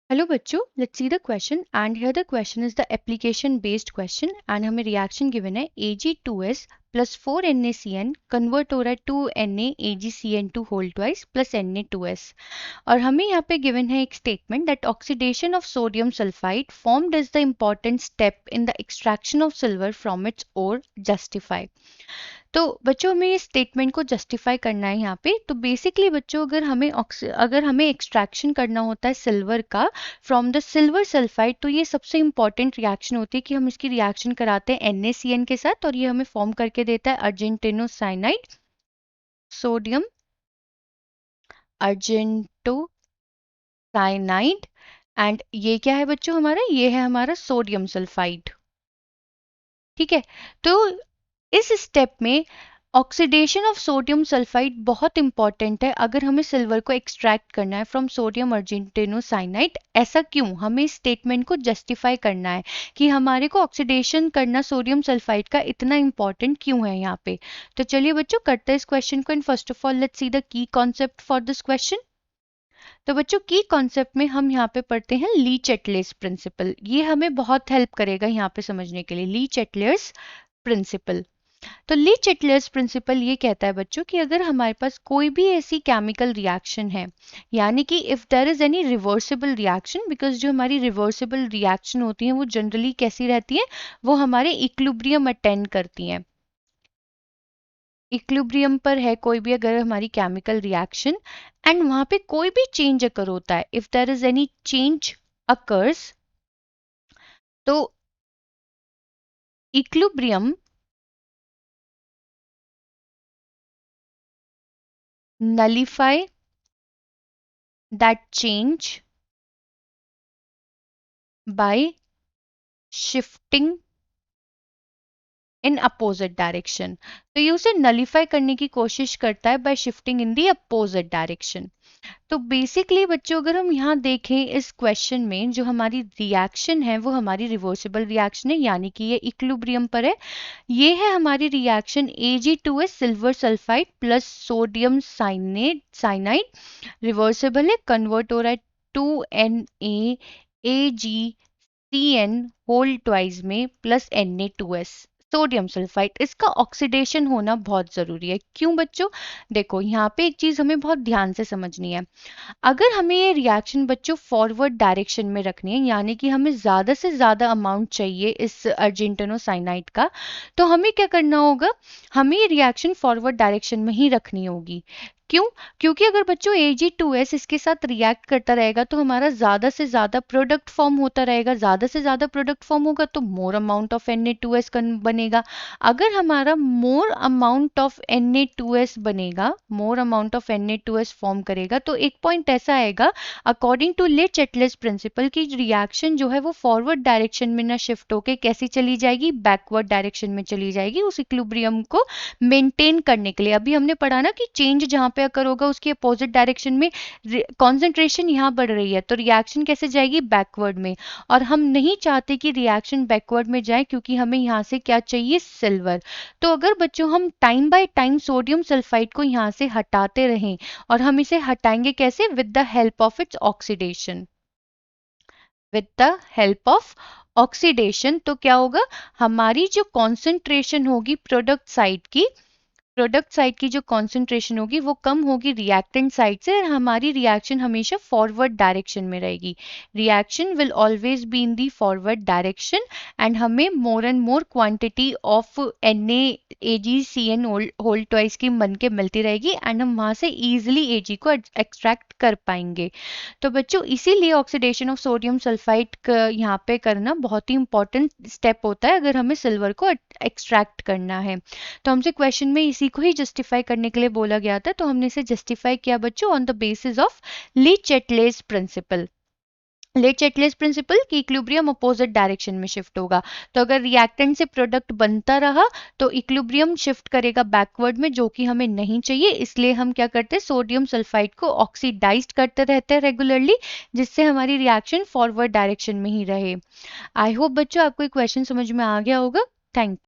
Hello बच्चों, let's see the question and here the question is the application based question and हमें reaction given है Ag2S plus 4NaCN convert हो रहा है 2NaAgCN2 whole twice plus Na2S और हमें यहाँ पे गिवन है एक statement that oxidation of sodium sulphide formed is the important step in the extraction of silver from its ore justify. तो बच्चों हमें ये स्टेटमेंट को जस्टिफाई करना है यहाँ पे। तो बेसिकली बच्चों अगर हमें एक्सट्रैक्शन करना होता है सिल्वर का फ्रॉम द सिल्वर सल्फाइड, तो ये सबसे इंपॉर्टेंट रिएक्शन होती है कि हम इसकी रिएक्शन कराते हैं NaCN के साथ और ये हमें फॉर्म करके देता है argentino cyanide, sodium argento cyanide. And ये क्या है बच्चों हमारा, ये है हमारा सोडियम सल्फाइड। ठीक है, तो इस स्टेप में ऑक्सीडेशन ऑफ सोडियम सल्फाइड बहुत इंपॉर्टेंट है अगर हमें सिल्वर को एक्सट्रैक्ट करना है फ्रॉम सोडियम अर्जेंटिनो साइनाइड। ऐसा क्यों, हमें इस स्टेटमेंट को जस्टिफाई करना है कि हमारे को ऑक्सीडेशन करना सोडियम सल्फाइड का इतना इंपॉर्टेंट क्यों है यहाँ पे। तो चलिए बच्चों करते हैं इस क्वेश्चन को। And first of all let's see the key concept for this question. तो बच्चों की कॉन्सेप्ट में हम यहाँ पे पढ़ते हैं ली चैटलेस प्रिंसिपल। ये हमें बहुत हेल्प करेगा यहाँ पे समझने के लिए, ली चैटलेस प्रिंसिपल। तो ली चैटलेस प्रिंसिपल ये कहता है बच्चों कि अगर हमारे पास कोई भी ऐसी केमिकल रिएक्शन है, यानी कि if there is any reversible reaction, because जो हमारी रिवर्सिबल रिएक्शन होती हैं वो जनरली कैसी रहती है, वो हमारे इक्विलिब्रियम अटेंड करती हैं। इक्विलिब्रियम पर है कोई भी अगर हमारी केमिकल रिएक्शन एंड वहां पे कोई भी चेंज अकर होता है, if there is any change occurs, तो equilibrium nullify that change by shifting in opposite direction. तो ये उसे नलीफाई करने की कोशिश करता है by shifting in the opposite direction. तो बेसिकली बच्चों अगर हम यहाँ देखें इस क्वेश्चन में जो हमारी रिएक्शन है वो हमारी रिवर्सिबल रिएक्शन है, यानी कि ये इक्विलिब्रियम पर है। ये है हमारी reaction Ag2S silver sulphide plus sodium cyanide, reversible है, कन्वर्ट हो रहा है 2NaAgCN होल ट्वाइस में प्लस Na2S सोडियम सल्फाइड। इसका ऑक्सीडेशन होना बहुत जरूरी है। क्यों बच्चों, देखो यहाँ पे एक चीज हमें बहुत ध्यान से समझनी है। अगर हमें ये रिएक्शन बच्चों फॉरवर्ड डायरेक्शन में रखनी है, यानी कि हमें ज्यादा से ज्यादा अमाउंट चाहिए इस अर्जेंटिनो साइनाइड का, तो हमें क्या करना होगा, हमें ये रिएक्शन फॉरवर्ड डायरेक्शन में ही रखनी होगी। क्यों, क्योंकि अगर बच्चों Ag2S इसके साथ रिएक्ट करता रहेगा तो हमारा ज्यादा से ज्यादा प्रोडक्ट फॉर्म होता रहेगा, ज्यादा से ज्यादा प्रोडक्ट फॉर्म होगा तो मोर अमाउंट ऑफ Na2S बनेगा। अगर हमारा मोर अमाउंट ऑफ Na2S बनेगा, more amount of Na2S form करेगा, तो एक पॉइंट ऐसा आएगा अकॉर्डिंग टू ले चैटलेस प्रिंसिपल की रिएक्शन जो है वो फॉरवर्ड डायरेक्शन में ना शिफ्ट होके कैसी चली जाएगी, बैकवर्ड डायरेक्शन में चली जाएगी, उस इक्विलिब्रियम को मेंटेन करने के लिए। अभी हमने पढ़ा ना कि चेंज जहां पे अकर होगा उसके अपोजिट डायरेक्शन में कॉन्सेंट्रेशन यहाँ बढ़ रही है तो रिएक्शन कैसे जाएगी, बैकवर्ड में। और हम नहीं चाहते कि रिएक्शन बैकवर्ड में जाए क्योंकि हमें यहाँ से क्या चाहिए, सिल्वर। तो अगर बच्चों हम time by time sodium sulphide को यहाँ से हटाते रहें, और हम इसे हटाएंगे कैसे, with the help of its oxidation, with the help of oxidation. तो क्या होगा, हमारी जो कॉन्सेंट्रेशन होगी प्रोडक्ट साइड की जो कॉन्सेंट्रेशन होगी वो कम होगी रिएक्टेंट साइड से, और हमारी रिएक्शन हमेशा फॉरवर्ड डायरेक्शन में रहेगी। Reaction will always be in the forward direction and हमें more and more quantity of NaAgCN whole twice की बन के मिलती रहेगी एंड हम वहां से इजीली Ag को एक्सट्रैक्ट कर पाएंगे। तो बच्चों इसीलिए ऑक्सीडेशन ऑफ सोडियम सल्फाइड यहाँ पे करना बहुत ही इंपॉर्टेंट स्टेप होता है अगर हमें सिल्वर को एक्सट्रैक्ट करना है। तो हमसे क्वेश्चन में इसी को ही जस्टिफाई करने के लिए बोला गया था, तो हमने इसे जस्टिफाई किया बच्चों on the basis of Le Chatelier's principle. Le Chatelier's principle की इक्विलिब्रियम अपोजिट डायरेक्शन में शिफ्ट होगा, तो अगर रिएक्टेंट से प्रोडक्ट बनता रहा तो इक्विलिब्रियम शिफ्ट करेगा बैकवर्ड में, जो कि हमें नहीं चाहिए। इसलिए हम क्या करते हैं, सोडियम सल्फाइड को ऑक्सीडाइज्ड करते रहते हैं रेगुलरली, जिससे हमारी रिएक्शन फॉरवर्ड डायरेक्शन में ही रहे। आई होप बच्चों आपको क्वेश्चन समझ में आ गया होगा। थैंक